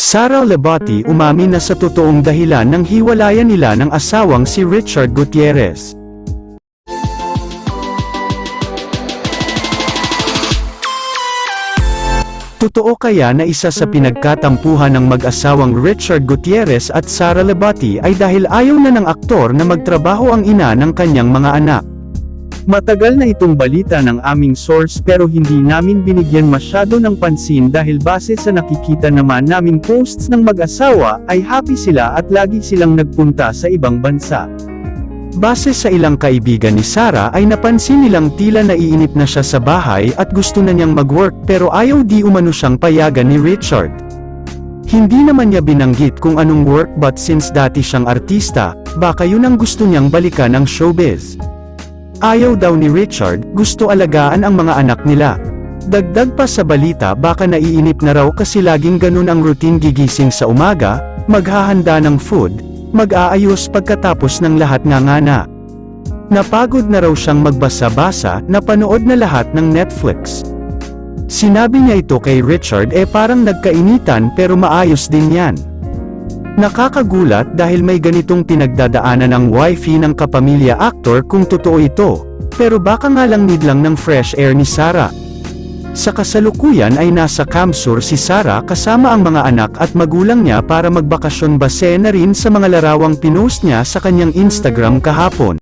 Sara Labati umamin na sa totoong dahilan ng hiwalayan nila ng asawang si Richard Gutierrez. Totoo kaya na isa sa pinagkatampuhan ng mag-asawang Richard Gutierrez at Sara Labati ay dahil ayaw na ng aktor na magtrabaho ang ina ng kanyang mga anak? Matagal na itong balita ng aming source pero hindi namin binigyan masyado ng pansin dahil base sa nakikita naman naming posts ng mag-asawa ay happy sila at lagi silang nagpunta sa ibang bansa. Base sa ilang kaibigan ni Sara ay napansin nilang tila naiinip na siya sa bahay at gusto na niyang mag-work pero ayaw di umano siyang payagan ni Richard. Hindi naman niya binanggit kung anong work but since dati siyang artista, baka yun ang gusto niyang balikan ang showbiz. Ayaw daw ni Richard, gusto alagaan ang mga anak nila. Dagdag pa sa balita baka naiinip na raw kasi laging ganun ang routine, gigising sa umaga, maghahanda ng food, mag-aayos pagkatapos ng lahat ngangana. Napagod na raw siyang magbasa-basa, napanood na lahat ng Netflix. Sinabi niya ito kay Richard parang nagkainitan pero maayos din yan. Nakakagulat dahil may ganitong pinagdadaanan ang wifey ng kapamilya actor kung totoo ito, pero baka nga lang need lang ng fresh air ni Sara. Sa kasalukuyan ay nasa Camsur si Sara kasama ang mga anak at magulang niya para magbakasyon, base na rin sa mga larawang pinost niya sa kanyang Instagram kahapon.